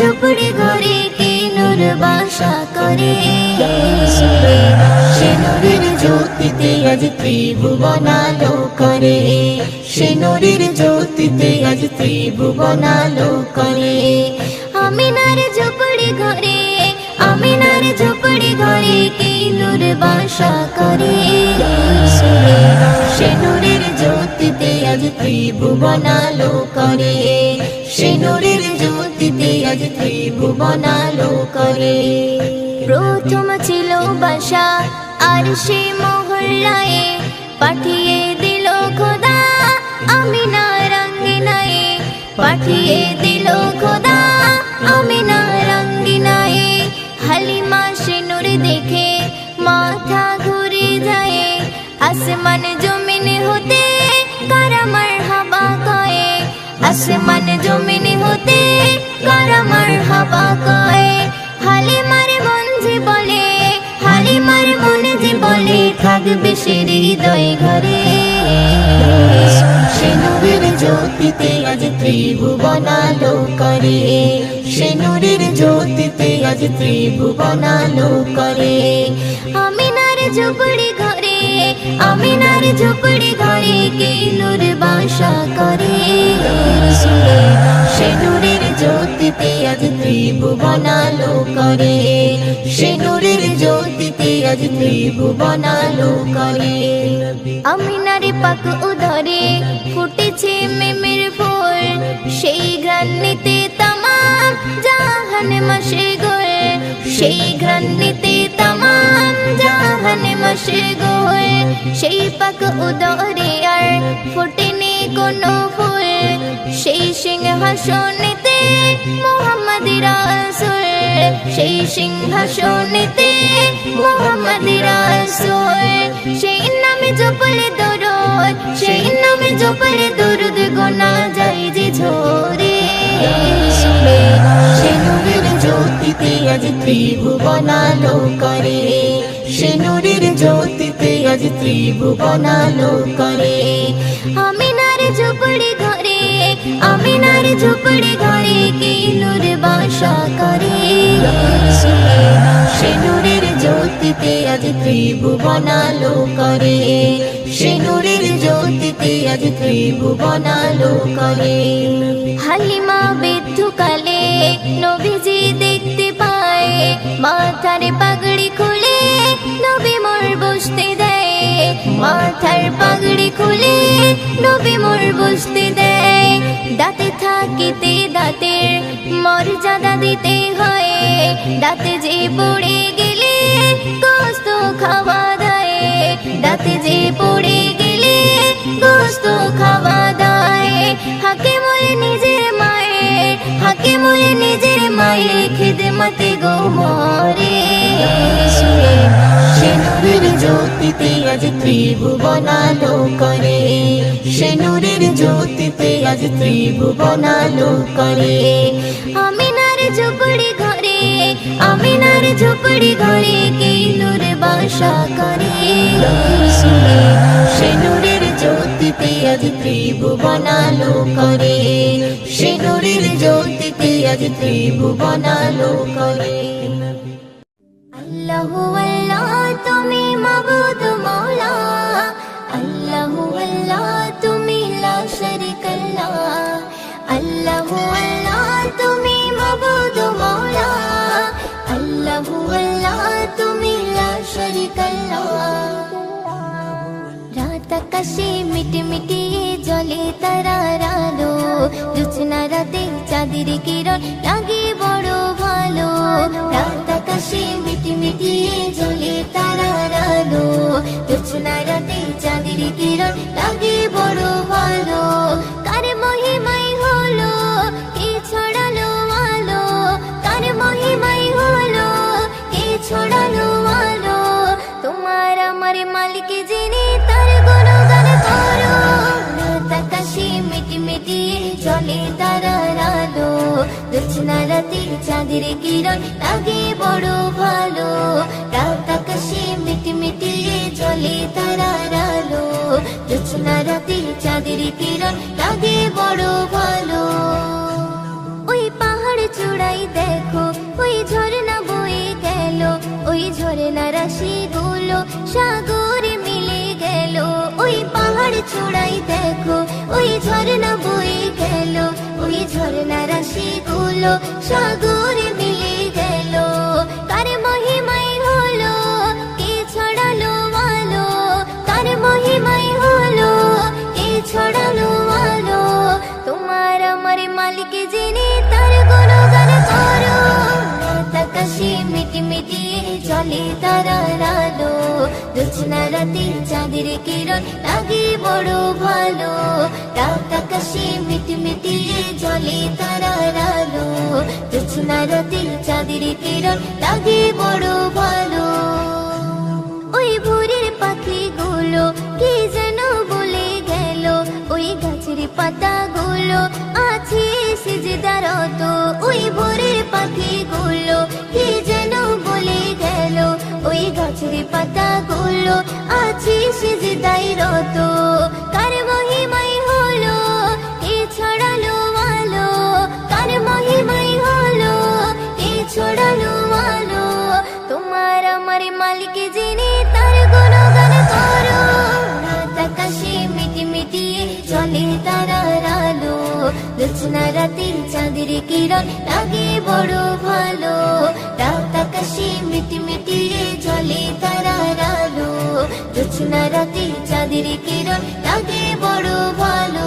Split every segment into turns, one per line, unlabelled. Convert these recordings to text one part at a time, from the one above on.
ঝুপড়ি ঘরে কি নূর বাসা করে, সে নূরের জ্যোতিতে আজ ত্রিভুবন আলো করে, সে নূরের জ্যোতিতে আজ ত্রিভুবন আলো করে। আমিনার ঝুপড়ি ঘরে, আমিনার ঝুপড়ি ঘরে কি নূর বাসা করে, সে নূরের জ্যোতিতে আজ ত্রিভুবন আলো করে, সে নূরের জ্যোতিতে আজ ত্রিভুবন আলো করে। প্রথম ছিল বাসা আর সে মহল্লায়, পাঠিয়ে দিল খোদা আমিনার আঙ্গিনায়, পাঠিয়ে দিল খোদা আমিনার আঙ্গিনায়। হালিমা সে নূর দেখে মাথা ঘুরে যায়, আসমান জমিন হতে কারা মারহাবা কয়, আসমান জমিন হতে কারা মারহাবা কয়। হালিমার মন যে বলে, হালিমার মন যে বলে থাকবে সে হৃদয় ঘরে, সে নূরের জ্যোতিতে আজ ত্রিভুবন আলো করে, সে নূরের জ্যোতিতে আজ ত্রিভুবন আলো করে। আমিনার ঝুপড়ি ঘরে, আমিনার ঝুপড়ি ঘরে কি নূর বাসা করে, সে নূরের জ্যোতিতে আজ ত্রিভুবন আলো করে, সে নূরের জ্যোতিতে আজ ত্রিভুবন আলো করে। আমিনার পাক উদরে ফুটেছে মেমের ফুল, সেই ঘ্রাণ নিতে তামাম জাহান মশগুল, সেই ঘ্রাণ নিতে তামাম জাহান মশগুল। সেই পাক উদরে আর ফুটেনি কোনো ফুল, সেই সিংহাসনেতে মুহাম্মদ রাসূল, সেই সিংহাসনেতে মুহাম্মদ রাসূল। সেই নামে জপলে দরুদ, সেই নামে জপলে দরুদ গোনা যায় যে ঝরে, সে নূরের জ্যোতিতে আজ ত্রিভুবন আলো করে, সে নূরের জ্যোতিতে আজ ত্রিভুবন আলো করে। আমিনার ঝুপড়ি ঘরে, আমিনার ঝুপড়ি ঘরে কি নূর বাসা করে, সে নূরের জ্যোতিতে আজ ত্রিভুবন আলো করে, সে নূরের জ্যোতিতে আজ ত্রিভুবন আলো করে। হালিমা বৃদ্ধকালে নবীজি দেখতে পায়, মাথার পাগড়ি খুলে নবী মোর বসতে দেয়, মাথার পাগড়ি খুলে নবী মোর বসতে দেয়। দাঁতে থাকিতে দাঁতের মর্যাদা দিতে হয়, দাঁতে যে পড়ে গেলে গোস্ত খাওয়া দেয়, দাঁতে যে পড়ে গেলে গোস্ত খাওয়া দেয়। হাকে মোয়ে নিজের মায়ের, হাকে মোয়ে নিজের মায়ের খিদমতে গো মরে, সে নূরের জ্যোতিতে আজ ত্রিভুবন আলো করে, সে নূরের জ্যোতিতে আজ ত্রিভুবন আলো করে। আমিনার ঝুপড়ি ঘরে, আমিনার ঝুপড়ি ঘরে কি নূর বাসা করে, সে নূরের জ্যোতিতে আজ ত্রিভুবন আলো করে, সে নূরের জ্যোতিতে আজ ত্রিভুবন আলো করে। আল্লাহু আল্লাহ তুমি মাবুদ মওলা, আল্লাহু আল্লাহ তুমি লা শারীকা লাহ, আল্লাহু আল্লাহ তুমি মাবুদ মওলা, আল্লাহু আল্লাহ তুমি লা শারীকা লাহ। রাত আকাশে মিটমিটিয়ে জ্বলে তারার আলো, জোছনা রাতে চাঁদের কিরণ লাগে বড় ভালো। রাত আকাশে মিটমিটিয়ে জ্বলে তারার আলো, জোছনা রাতে চাঁদের কিরণ লাগে বড় ভালো। কার মহিমাই হলো কে ছড়ালো আলো, কার মহিমাই হলো কে ছড়ালো আলো। তোমার আমার মালিক যিনি তার গুণগান করো। রাত আকাশে মিটমিটিয়ে জ্বলে তারার আলো, জোছনা রাতে চাঁদের কিরণ লাগে বড় ভালো। রাত আকাশে মিটমিটিয়ে জ্বলে তারার আলো, জোছনা রাতে চাঁদের কিরণ লাগে বড় ভালো। ওই পাহাড় চূড়াই সাগরে মিলে গেল। ওই পাহাড় চূড়ায় দেখো ওই ঝর্ণা বয়ে গেল, ওই ঝর্ণা রাশিগুলো সাগরে মিলে গেল। কার মহিমাই হলো কে ছড়ালো আলো, কার মহিমাই হলো কে ছড়ালো আলো। তোমার আমার মালিক যিনি তার গুণগান করো, রাত আকাশে মিটি মিটিয়ে চলে তারার আলো। জোছনা রাতে চাঁদের কিরণ লাগে বড় ভালো, রাত আকাশে মিটি মিটিয়ে চলে তারার আলো। জোছনা রাতে চাঁদের কিরণ লাগে বড় ভালো। ওই ভোরের পাখিগুলো কি যেন বলে গেল, ওই গাছের পাতাগুলো আছে সিজদারত। ওই ভোরের পাখিগুলো কি যেন বলে গেল, ওই গাছের পাতাগুলো আছে সিজদায় রত। কার মহিমাই হলো কে ছড়ালো আলো, কার মহিমাই হলো কে ছড়ালো আলো। তোমার আমার মালিক যিনি তার গুণগান করো, রাত আকাশে মিটি মিটিয়ে চলে তারার আলো। জোছনা রাতে চাঁদের কিরণ লাগে বড় ভালো, রাত আকাশে মিটি মিটিয়ে চলে তারার আলো। জোছনা রাতে চাঁদের কিরণ লাগে বড় ভালো।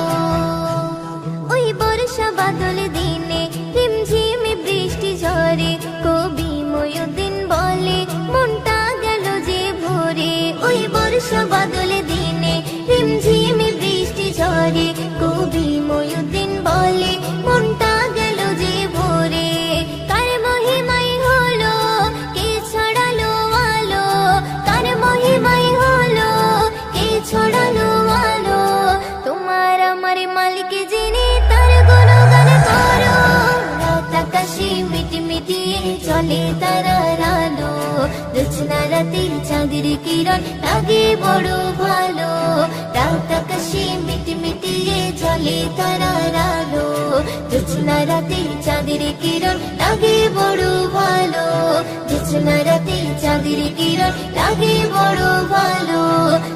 ওই বর্ষা বাদল দিনে রিমঝিমে বৃষ্টি ঝরে, কবি ময়ূরদিন বলে মনটা গেল যে ভরে। ওই বর্ষা বাদল দিনে রিমঝিমে বৃষ্টি ঝরে, কবি ময়ূরদিন বলে মনটা গেল যে ভরে। কার মহিমাই হলো কে ছড়ালো আলো, কার মহিমাই হলো কে ছড়ালো আলো। তোমার আমার মালিক যিনি তার গুণগান করো, রাত আকাশে মিটি মিটিয়ে চলে তারার আলো। জোছনা রাতে চাঁদের কিরণ লাগে বড় ভালো, রাত আকাশে মিটি মিটিয়ে চলে তারার আলো। জোছনা রাতে চাঁদের কিরণ লাগে বড় ভালো, জোছনা রাতে চাঁদের কিরণ লাগে বড় ভালো,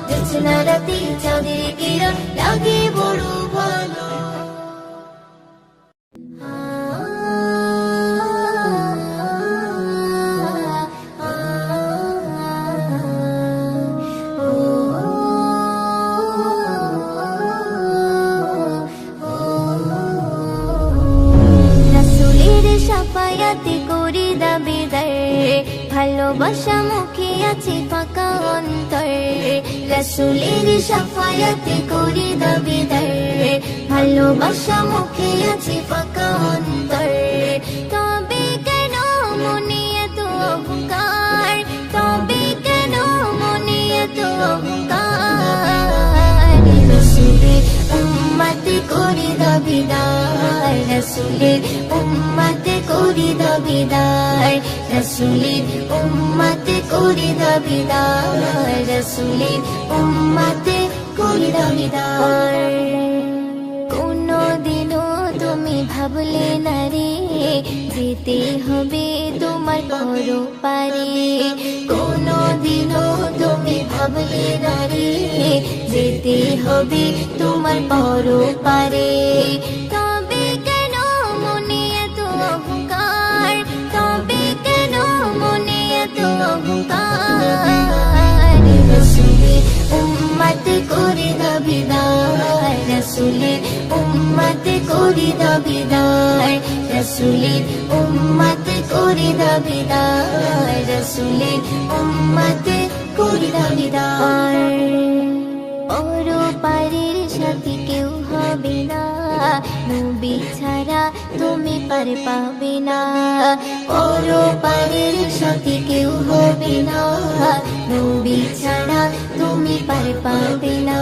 জোছনা রাতে চাঁদের কিরণ লাগে বড় ভালো। সাফায়াতে করি দাবিদার, ভালোবাসা মুখে আছে ফাঁকা অন্তর। রাসূলের সাফায়াতে করি দাবিদার, ভালোবাসা মুখে আছে ফাঁকা অন্তর। তবে কেন মনে এত অহংকার, তবে কেন মনে এত অহংকার। রাসূলের উম্মতে করি দাবিদার, রাসূলের উম্মতে করি দাবিদার, রাসূলের উম্মতে করি দাবিদার, রাসূলের উম্মতে করি দাবিদার। কোনদিনও তুমি ভাবলে না রে যেতে হবে তোমার পরপারে, কোনদিনও তুমি ভাবলে না রে যেতে হবে তোমার পরপারে। তবে কেন মনে এত অহংকার, তবে কেন মনে এত অহংকার। রাসূলের উম্মতে করি দাবিদার, রাসূলের উম্মতে করি দাবিদার, রাসূলের উম্মতে করি দাবিদার, রাসূলের উম্মতে করি দাবিদার। পরপারের সাথী কেউ হবে না, নবী ছাড়া তুমি পার পাবে না। পরপারের সাথী কেউ হবে না, নবী ছাড়া তুমি পার পাবে না।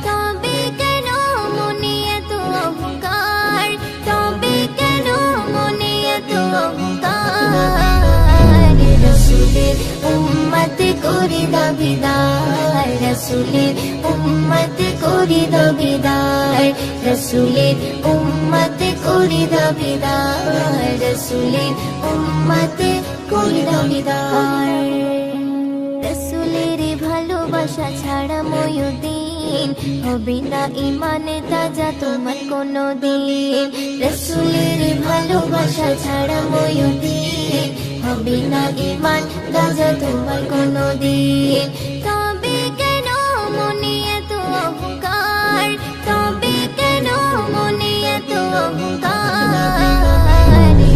তবে কেন মনে এত অহংকার, তবে কেন মনে এত অহংকার। রাসূলের উম্মতে করি দাবিদার, রাসূলের উম্মতে করি দাবিদার, রাসূলের উম্মতে করি দাবিদার, রাসূলের উম্মতে করি দাবিদার। রাসূলের ভালোবাসা ছাড়া ময়ূরদিন হবে না ইমানে তাজা তোমার কোনো দিন। রসুলের ভালোবাসা ছাড়া ময়ূরদিন হবে না ইমান তাজা তোমার কোনো দিন। তবে কেন মনে এত অহংকার, তবে কেন মনে এত অহংকার।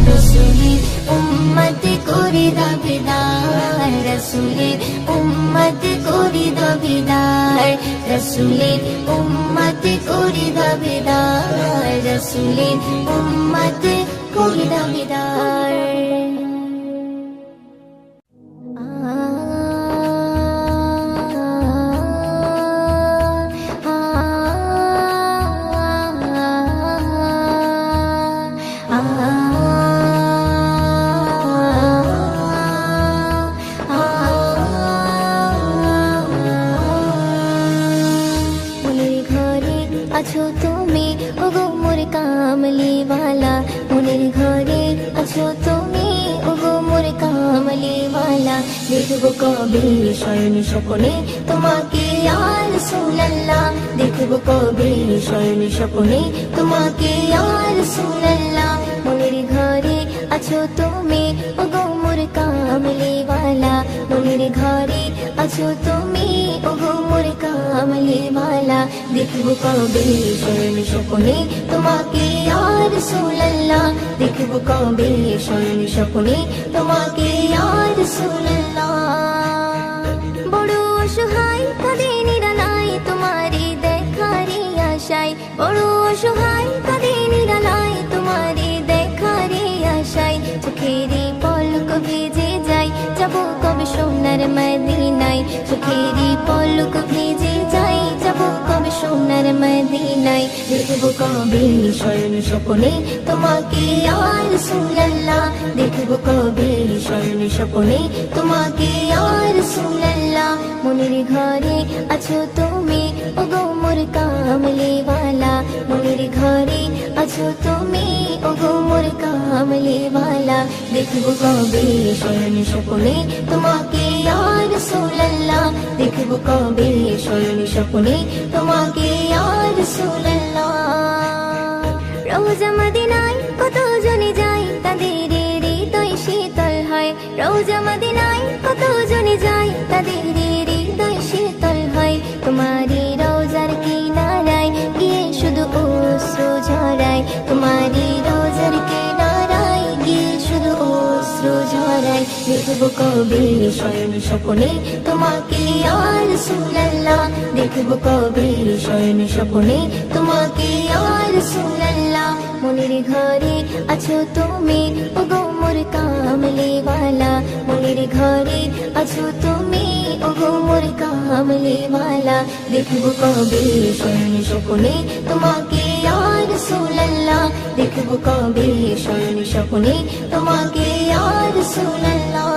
রসুলের উম্মত করে দাবিদার, রসুলের উম্মত করে দাবিদার, রসুলের উম্মত করে দাবিদার, রসুলের উম্মত করে দাবিদার। আছো তুমি ওগো মোর কামলিওয়ালা, মনের ঘরে আছো তুমি ওগো মোর কামলিওয়ালা। দেখবো কবে শয়ন স্বপ্নে তোমাকে ইয়া রাসূলুল্লাহ, দেখবো কবে শয়ন স্বপ্নে তোমাকে ইয়া রাসূলুল্লাহ। মনের ঘরে আছো তুমি ওগো মোর কামলিওয়ালা, মনের ঘরে আছো তুমি ওগো মোর কামলিওয়ালা। দেখবো কবে শয়ন স্বপ্নে তোমাকে ইয়া রাসূলুল্লাহ, দেখবো কবে শয়ন স্বপ্নে তোমাকে ইয়া রাসূলুল্লাহ। বড় অসহায় কাঁদে নিরালায় তোমারি দেখারি আশায়, বড় অসহায় কাঁদে নিরালায় তোমারি দেখারি আশায়। চোখেরই পলক ভিজে যায় যাবো কবে সোনার মদিনায়, চোখেরই পলক ভিজে যায় যাবো কবে সোনার মদিনায়। দেখবো কবে শয়ন স্বপ্নে তোমাকে ইয়া রাসূলুল্লাহ, দেখবো কবে শয়ন স্বপ্নে তোমাকে ইয়া রাসূলুল্লাহ। মনের ঘরে আছো তুমি ওগো মোর কামলিওয়ালা, মনের ঘরে আছো তুমি ওগো মোর কামলিওয়ালা। দেখবো কবে শয়ন স্বপ্নে তোমাকে ইয়া রাসূলুল্লাহ, দেখবো কবে শয়ন স্বপ্নে তোমাকে ইয়া রাসূলুল্লাহ। রওজা মদিনায় কত জনে যায় তাদের হৃদয় শীতল হয়, রওজা মদিনায় কত জনে যায় তাদের হৃদয় শীতল হয়। তোমারি রওজার কিনারায় গিয়ে শুধু অশ্রু ঝরায়, তোমারি রওজার কিনারায় গিয়ে শুধু অশ্রু ঝরায়। দেখবো কবে শয়ন স্বপ্নে তোমাকে ইয়া রাসূলুল্লাহ, দেখবো কবে শয়ন স্বপ্নে তোমাকে ইয়া রাসূলুল্লাহ। মনের ঘরে আছো তুমি ওগো মোর কামলিওয়ালা, মনের ঘরে আছো তুমি ওগো মোর কামলিওয়ালা। দেখবো কবে শয়ন স্বপ্নে তোমাকে ইয়া রাসূলুল্লাহ, দেখবো কবে শয়ন স্বপ্নে তোমাকে ইয়া রাসূলুল্লাহ।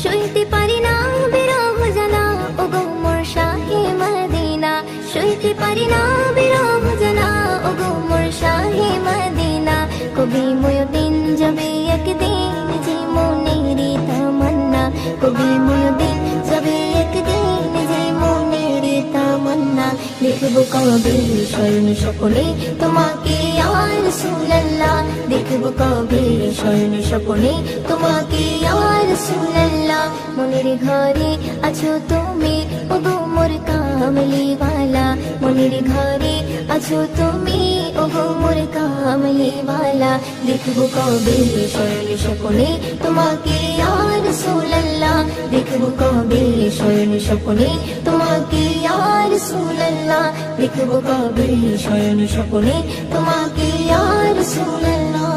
সইতে পারি না বিরহ জানা ওগো মোর শাহে মদিনা, সইতে পারি না বিরহ জানা ওগো মোর শাহে মদিনা। কবি ময়ূরদিন যাবে একদিন যে মনেরই তামান্না, কবি ময়ূরদিন যাবে একদিন যে মনেরই তামান্না। দেখবো কবে শয়ন স্বপ্নে তোমাকে ইয়া রাসূলুল্লাহ, দেখবো কবে শয়ন স্বপ্নে তোমাকে ইয়া রাসূলুল্লাহ। মনের ঘরে আছো তুমি ওগো মোর কামলিওয়ালা, মনের ঘরে আছো তুমি ওগো মোর কামলিওয়ালা। দেখবো কবে শয়ন স্বপ্নে তোমাকে ইয়া রাসূলুল্লাহ, দেখবো কবে শয়ন স্বপ্নে তোমাকে ইয়া রাসূলুল্লাহ, দেখবো কবে শয়ন স্বপ্নে তোমাকে ইয়া রাসূলুল্লাহ।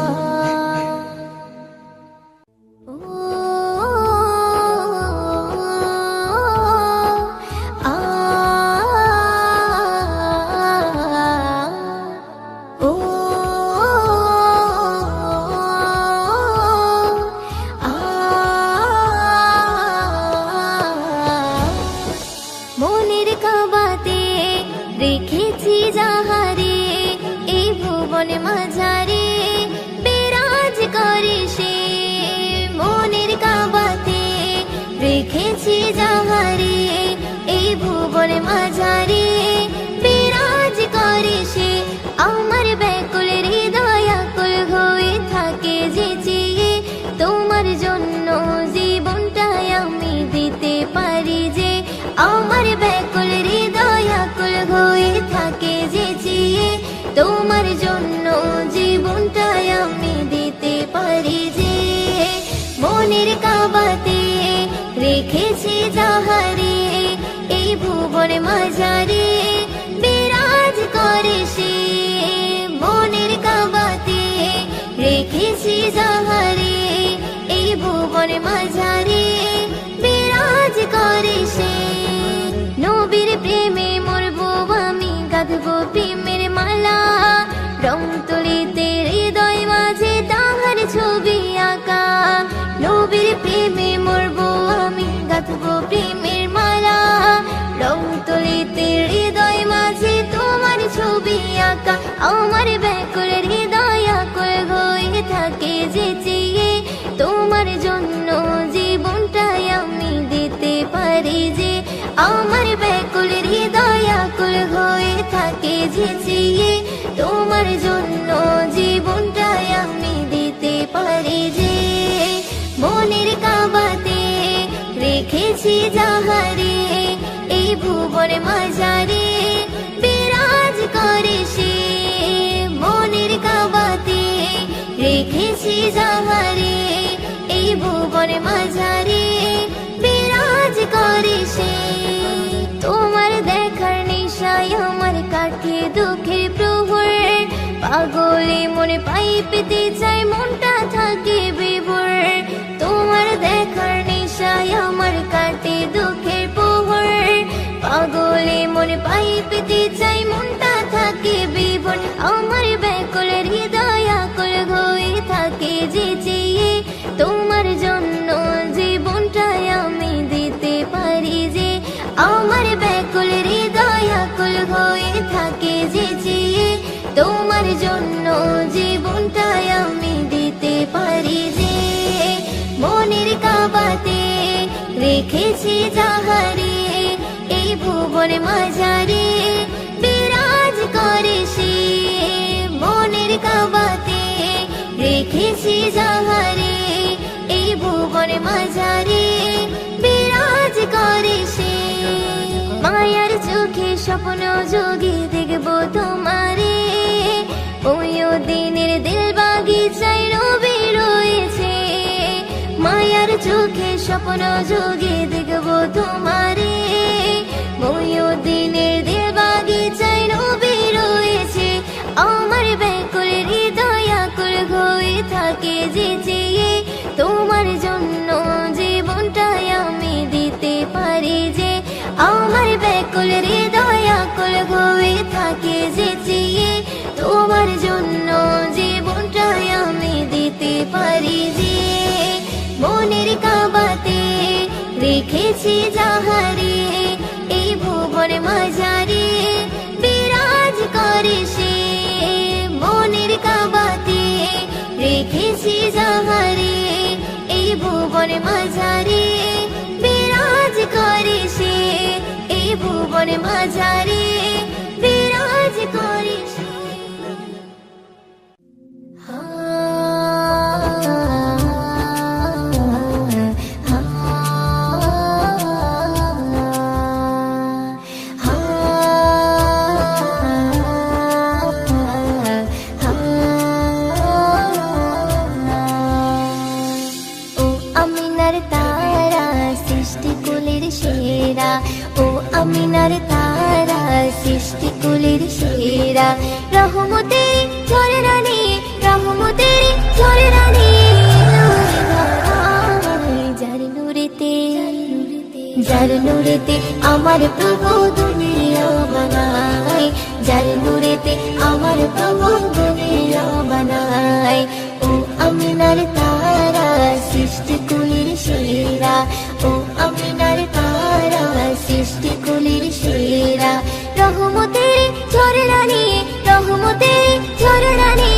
মনের কাবাতে রেখেছি যাহারে এই ভুবন মাঝারে বিরাজ করে সে, মনের কাবাতে রেখেছি যাহারে এই ভুবন মাঝারে বিরাজ করে সে, আমার ব্যাকুল হৃদয় আকুল হয়ে থাকে যে চেয়ে, তোমার জন্য জীবনটাই আমি দিতে পারি যে, আমার ব্যাকুল হৃদয় আকুল হয়ে থাকে যে চেয়ে, তোমার জন্য জীবনটাই আমি দিতে পারি যে। মনের কাবাতে রেখেছি যাহারে এই ভুবন মাঝারে বিরাজ করে সে, মনের কাবাতে রেখেছি যাহারে এই ভুবন মাঝারে বিরাজ করে সে। নবীর প্রেমে মরবো আমি, গাঁথবো প্রেমের মালা, রং তুলিতে হৃদয় মাঝে তাহার ছবি আঁকা। নবীর প্রেমে মরবো আমি, গাঁথবো প্রেমের মালা, রং তুলিতে হৃদয় মাঝে তোমার ছবি আঁকা। আমার ব্যাকুল হৃদয় আকুল হয়ে থাকে যে চেয়ে, তোমার জন্য জীবনটাই আমি দিতে পারি যে, আমার ব্যাকুল হৃদয় আকুল হয়ে থাকে যে চেয়ে, তোমার জন্য জীবনটাই আমি দিতে পারি যে। মনের কাবাতে রেখেছি যাহারে এই ভুবন মাঝারে বিরাজ করে সে, মনের কাবাতে রেখেছি যাহারে এই ভুবন মাঝারে বিরাজ করে সে। তোমার দেখার নেশায় আমার কাটে দুঃখের প্রহর, পাগলে মনে পাই পেতে চাই মনটা থাকে বিভোর। তোমার দেখার নেশায় আমার কাটে দুঃখের প্রহর, পাগলে মনে পাই পেতে চাই মনটা থাকে বিভোর। আমার ব্যাকুল হৃদয় আকুল হয়ে থাকে যে চেয়ে, তোমার জন্য জীবনটাই আমি দিতে পারি যে, আমার ব্যাকুল হৃদয় আকুল হয়ে থাকে যে চেয়ে, তোমার জন্য জীবনটাই আমি দিতে পারি যে। মনের কাবাতে রেখেছি যাহারে এই ভুবন মাঝারে বিরাজ করে সে, মনের কাবাতে রেখেছি যাহারে এই ভুবন মাঝারে বিরাজ করে সে। মায়ার চোখে স্বপ্ন যোগে দেখবো তোমারে, ওই দিনের দিল বাগিচায় নবী রয়েছে। মায়ার চোখে স্বপ্ন যোগে দেখবো তোমারে, ওই দিনের দিল বাগিচায় নবী রয়েছে। আমার ব্যাকুল হৃদয় আকুল হয়ে থাকে যে চেয়ে, তোমার জন্য জীবনটাই আমি দিতে পারি যে, আমার ব্যাকুল হৃদয় আকুল হয়ে থাকে যে চেয়ে, তোমার জন্য জীবনটাই আমি দিতে পারি যে। মনের কাবাতে রেখেছি যাহারে এই ভুবন মাঝারে বিরাজ করে সে, মনের কাবাতে রেখেছি যাহারে এই ভুবন মাঝারে বিরাজ করে সে, এই ভুবন মাঝারে বিরাজ করে সে। আমিনার তারা সৃষ্টি কুলের সেরা, রহমতের ঝরনানি রহমতের ঝরনানি, যার নূরেতে আমার প্রভু দুনিয়া বানায়, যার নূরেতে আমার প্রভু দুনিয়া বানায়। ও আমিনার তারা সৃষ্টি কুলের সেরা, ও আমিনার তারা সৃষ্টি কুলের সেরা, রহমতের ঝরনানি রহমতের ঝরনানি,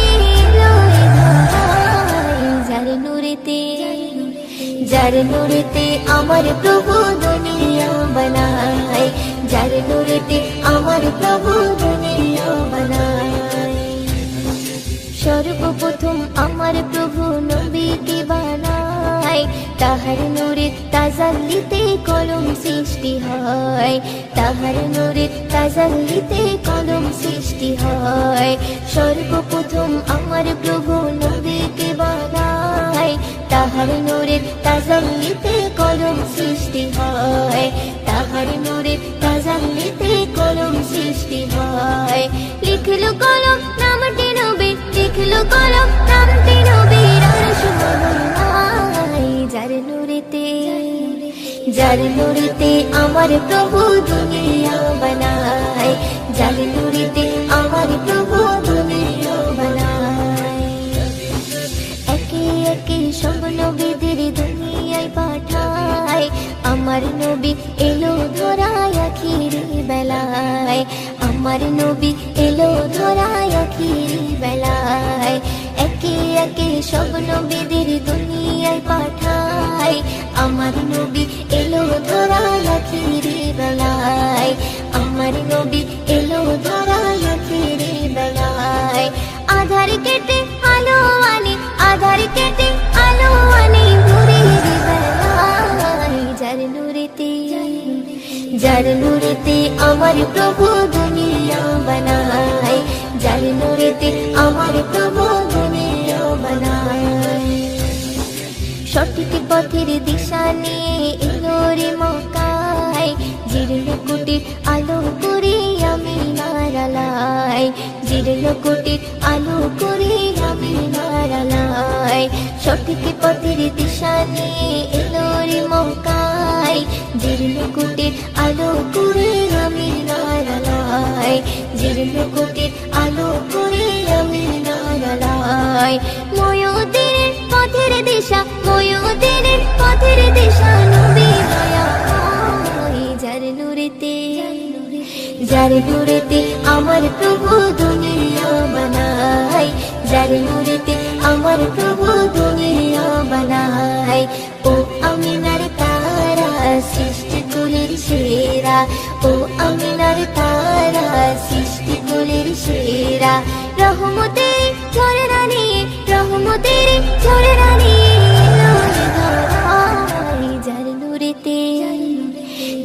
যার নূরেতে আমার প্রভু দুনিয়া বানায়, যার নূরেতে আমার প্রভু দুনিয়া বানায়। সর্বপ্রথম আমার প্রভু নবীকে বানায়, তাহার নূরে তাজাল্লিতে কলম সৃষ্টি হয়, তাহার নূরে তাজাল্লিতে কলম সৃষ্টি হয়। সর্বপ্রথম আমার প্রভু নবীকে বানায়, তাহার নূরে তাজাল্লিতে কলম সৃষ্টি হয়, তাহার নূরে তাজাল্লিতে কলম সৃষ্টি হয়। লিখলো কলম নামটি নবী, লিখলো কলম নামটি নবীর আরশ মহল্লায়। যার নূরেতে, যার নূরেতে আমার প্রভু দুনিয়া বানায়, যার নূরেতে আমার প্রভু দুনিয়া বানায়। একে একে সব নবীদের দুনিয়ায় পাঠায়, আমার নবী এলো ধরায় আখিরি বেলায়, আমার নবী এলো ধরায় আখিরি বেলায়। একে একে সব নবীদের দুনিয়ায় পাঠায়, আমার নবী এলো ধরায় আখিরি বেলায়, আমার নবী এলো ধরায় আখিরি বেলায়। আধার কেটে আলো আনে, আধার কেটে আলো আনে ভোরের বেলায়। যার নূরেতে, যার নূরেতে আমার প্রভু দুনিয়া বানায়, যার নূরেতে আমার প্রভু দুনিয়া বানায়। সঠিক পথের দিশা নিয়ে এলো রে মক্কায়, জীর্ণ কুটির আলো করে আমিনার আলায়, জীর্ণ কুটির আলো করে আমিনার আলায়। সঠিক পথের দিশা নিয়ে এলো রে মক্কায়, জীর্ণ কুটির আলো করে আমিনার আলায়, জীর্ণ কুটির আলো করে আমিনার আলায়। ময়ূরের পথের দিশা, ময়ূরের পথের দিশা নবী দয়াময়। যার নূরেতে, যার নূরেতে আমার প্রভু দুনিয়া বানায়, যার নূরেতে আমার প্রভু দুনিয়া বানায়। ও আমিনার তারা সৃষ্টি কুলের সেরা, ও আমিনার তারা সৃষ্টি কুলের সেরা। রহমতের ঝরনা নিয়ে, রহমতের ঝরনা নিয়ে এলো ধরায়। যার নূরেতে,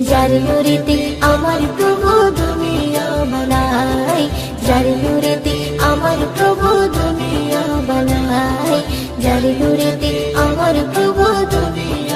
যার নূরেতে আমার প্রভু দুনিয়া বানায়, যার নূরেতে আমার প্রভু দুনিয়া বানায়, যার নূরেতে আমার প্রভু দুনিয়া